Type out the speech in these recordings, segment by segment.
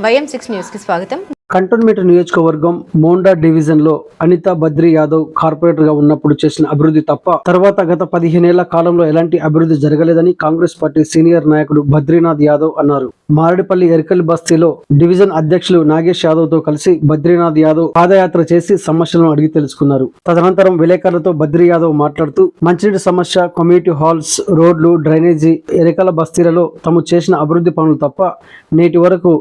YM6 news కి స్వాగతం. Cantonment నియోజకవర్గం మోండా డివిజన్ లో అనితా బద్రి యాదవ్ కార్పొరేటర్ గా ఉన్నప్పుడు చేసిన అభివృద్ధి తప్ప తర్వాత గత 15 ఏళ్ల కాలంలో ఎలాంటి అభివృద్ధి జరగలేదని కాంగ్రెస్ పార్టీ సీనియర్ నాయకుడు బద్రీనాథ్ యాదవ్ అన్నారు. మారేడుపల్లి ఎరికల్ బస్తీలో డివిజన్ అధ్యక్షులు నాగేష్ యాదవ్ తో కలిసి బద్రీనాథ్ యాదవ్ పాదయాత్ర చేసి సమస్యలను అడిగి తెలుసుకున్నారు. తదనంతరం విలేకరులతో బద్రీ యాదవ్ మాట్లాడుతూ మంచినీటి సమస్య, కమ్యూనిటీ హాల్స్, రోడ్లు, డ్రైనేజీ, ఎరికల బస్తీలలో తాము చేసిన అభివృద్ధి పనులు తప్ప నేటి వరకు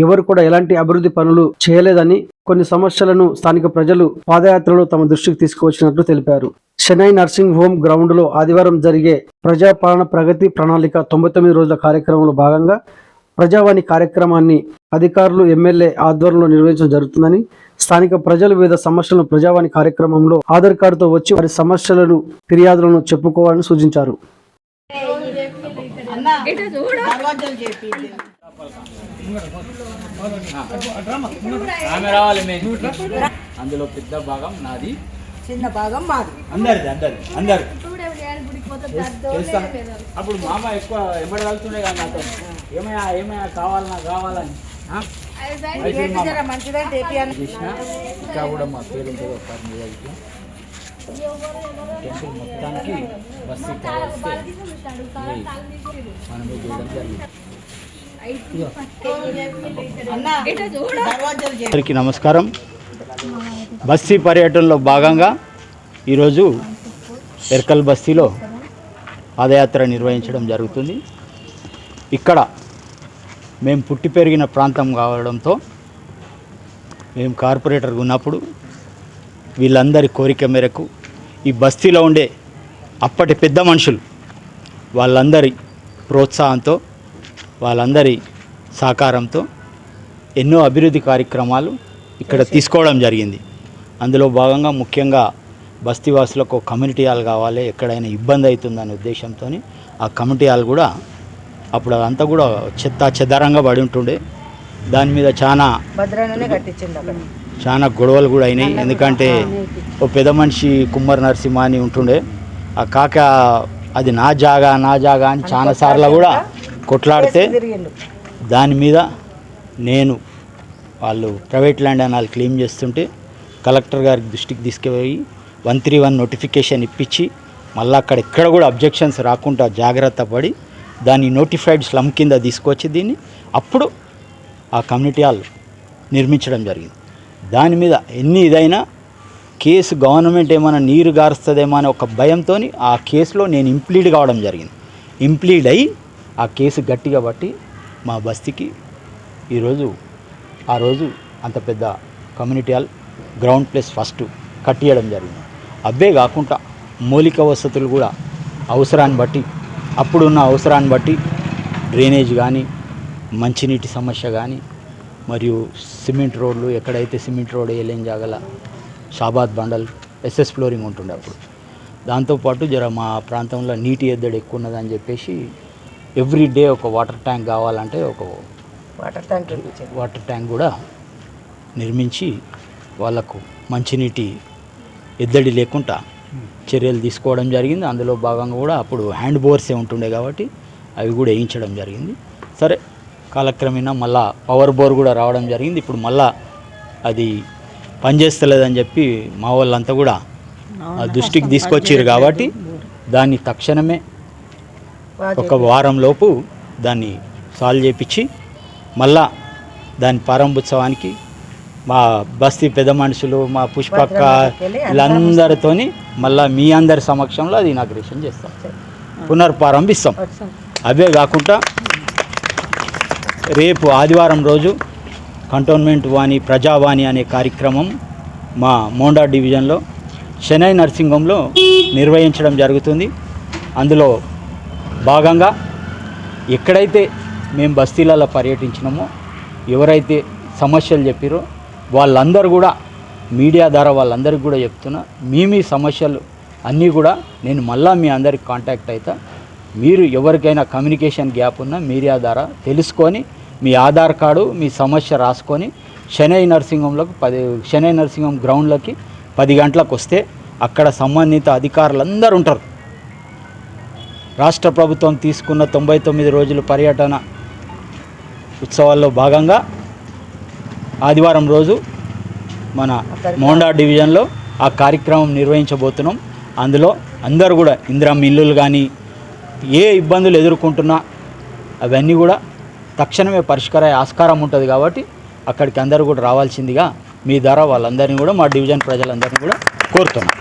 ఎవరు కూడా ఎలాంటి అభివృద్ధి పనులు చేయలేదని, కొన్ని సమస్యలను స్థానిక ప్రజలు పాదయాత్రలో తమ దృష్టికి తీసుకువచ్చినట్లు తెలిపారు. షెనై నర్సింగ్ హోమ్ గ్రౌండ్ లో ఆదివారం జరిగే ప్రజాపాలన ప్రగతి ప్రణాళిక 99 రోజుల కార్యక్రమంలో భాగంగా ప్రజావాణి కార్యక్రమాన్ని అధికారులు, ఎమ్మెల్యే ఆధ్వర్యంలో నిర్వహించడం జరుగుతుందని, స్థానిక ప్రజలు వివిధ సమస్యలను ప్రజావాణి కార్యక్రమంలో ఆధార్ కార్డుతో వచ్చి వారి సమస్యలను, ఫిర్యాదులను చెప్పుకోవాలని సూచించారు. అందులో పెద్ద భాగం నాది, చిన్న భాగం మాది, అందరు అప్పుడు మామ ఎక్కువ ఎమ్మడి వెళ్తుండే కదా నాతో, ఏమయ్యా కావాలని మంచిదంటే ఇంకా కూడా మా పేరు ఉంటుంది. ఒకసారి టెంపుల్ మొత్తానికి బస్సు కావాల్సి మనమే చేయడం జరిగింది. అందరికీ నమస్కారం. బస్తీ పర్యటనలో భాగంగా ఈరోజు ఎర్కల్ బస్తీలో పాదయాత్ర నిర్వహించడం జరుగుతుంది. ఇక్కడ మేము పుట్టి పెరిగిన ప్రాంతం కావడంతో మేము కార్పొరేటర్గా ఉన్నప్పుడు వీళ్ళందరి కోరిక మేరకు ఈ బస్తీలో ఉండే అప్పటి పెద్ద మనుషులు వాళ్ళందరి ప్రోత్సాహంతో, వాళ్ళందరి సహకారంతో ఎన్నో అభివృద్ధి కార్యక్రమాలు ఇక్కడ తీసుకోవడం జరిగింది. అందులో భాగంగా ముఖ్యంగా బస్తీవాసులకు కమ్యూనిటీ హాల్ కావాలి, ఎక్కడైనా ఇబ్బంది అవుతుందనే ఉద్దేశంతో ఆ కమ్యూనిటీ హాల్ కూడా అప్పుడు అదంతా కూడా చెదారంగా పడి ఉంటుండే. దాని మీద చాలా గొడవలు కూడా అయినాయి. ఎందుకంటే ఓ పెద్ద మనిషి కుమ్మర్ నరసింహ అని ఉంటుండే, ఆ కాక అది నా జాగా అని చాలా సార్లు కూడా కొట్లాడితే దాని మీద నేను వాళ్ళు ప్రైవేట్ ల్యాండ్ అని వాళ్ళు క్లెయిమ్ చేస్తుంటే కలెక్టర్ గారికి దృష్టికి తీసుకుపోయి 131 నోటిఫికేషన్ ఇప్పించి మళ్ళీ అక్కడ ఎక్కడ కూడా అబ్జెక్షన్స్ రాకుండా జాగ్రత్త పడి దాన్ని నోటిఫైడ్ స్లమ్ కింద తీసుకొచ్చి దీన్ని అప్పుడు ఆ కమ్యూనిటీ హాల్ నిర్మించడం జరిగింది. దాని మీద ఎన్ని ఇదైనా కేసు గవర్నమెంట్ ఏమైనా నీరు గారుస్తుందేమో అనే ఒక భయంతో ఆ కేసులో నేను ఇంప్లీడ్ కావడం జరిగింది. ఇంప్లీడ్ అయ్యి ఆ కేసు గట్టిగా బట్టి మా బస్తీకి ఆ రోజు అంత పెద్ద community hall ground plus first కట్టియడం జరిగింది. అవే కాకుండా మౌలిక వసతులు కూడా అవసరాన్ని బట్టి, అప్పుడున్న అవసరాన్ని బట్టి డ్రైనేజ్ కానీ, మంచినీటి సమస్య కానీ, మరియు సిమెంట్ రోడ్లు, ఎక్కడైతే సిమెంట్ రోడ్ వేయలేని జాగల షాబాద్ బండల్ ఎస్ఎస్ ఫ్లోరింగ్ ఉంటుండే అప్పుడు. దాంతోపాటు మా ప్రాంతంలో నీటి ఎద్దడి ఎక్కువ ఉన్నదని చెప్పేసి ఎవ్రీ డే ఒక వాటర్ ట్యాంక్ కావాలంటే ఒక వాటర్ ట్యాంక్ కూడా నిర్మించి వాళ్ళకు మంచినీటి ఎద్దడి లేకుండా చర్యలు తీసుకోవడం జరిగింది. అందులో భాగంగా కూడా అప్పుడు హ్యాండ్ బోర్సే ఉంటుండే కాబట్టి అవి కూడా వేయించడం జరిగింది. సరే, కాలక్రమేణా మళ్ళా పవర్ బోర్ కూడా రావడం జరిగింది. ఇప్పుడు మళ్ళా అది పనిచేస్తలేదని చెప్పి మా వాళ్ళంతా కూడా దృష్టికి తీసుకొచ్చారు కాబట్టి దాన్ని తక్షణమే ఒక వారం లోపు దాన్ని సాల్వ్ చేయించి మళ్ళా దాని ప్రారంభోత్సవానికి మా బస్తీ పెద్ద మనుషులు, మా పుష్పక్క వీళ్ళందరితో మళ్ళీ మీ అందరి సమక్షంలో అది ఇనాగ్రేషన్ చేస్తాం, పునర్ప్రారంభిస్తాం. అవే కాకుండా రేపు ఆదివారం రోజు కంటోన్మెంట్ వాణి, ప్రజావాణి అనే కార్యక్రమం మా మోండా డివిజన్లో షెనై నర్సింగ్ హోమ్లో నిర్వహించడం జరుగుతుంది. అందులో భాగంగా ఎక్కడైతే మేము బస్తీలలో పర్యటించినామో, ఎవరైతే సమస్యలు చెప్పారో వాళ్ళందరూ కూడా మీడియా ద్వారా వాళ్ళందరికీ కూడా చెప్తున్నా, మీ సమస్యలు అన్నీ కూడా నేను మళ్ళీ మీ అందరికి కాంటాక్ట్ అవుతా. మీరు ఎవరికైనా కమ్యూనికేషన్ గ్యాప్ ఉన్నా మీడియా ద్వారా తెలుసుకొని మీ ఆధార్ కార్డు, మీ సమస్య రాసుకొని షెనై నర్సింగ్ హోమ్ గ్రౌండ్లోకి 10 గంటలకు వస్తే అక్కడ సంబంధిత అధికారులందరూ ఉంటారు. రాష్ట్ర ప్రభుత్వం తీసుకున్న 99 రోజుల పర్యటన ఉత్సవాల్లో భాగంగా ఆదివారం రోజు మన మోండా డివిజన్లో ఆ కార్యక్రమం నిర్వహించబోతున్నాం. అందులో అందరూ కూడా ఇందిరమ్మ ఇల్లులు కానీ ఏ ఇబ్బందులు ఎదుర్కొంటున్నా అవన్నీ కూడా తక్షణమే పరిష్కార ఆస్కారం ఉంటుంది. కాబట్టి అక్కడికి అందరూ కూడా రావాల్సిందిగా మీ ద్వారా వాళ్ళందరినీ కూడా మా డివిజన్ ప్రజలందరినీ కూడా కోరుతున్నాం.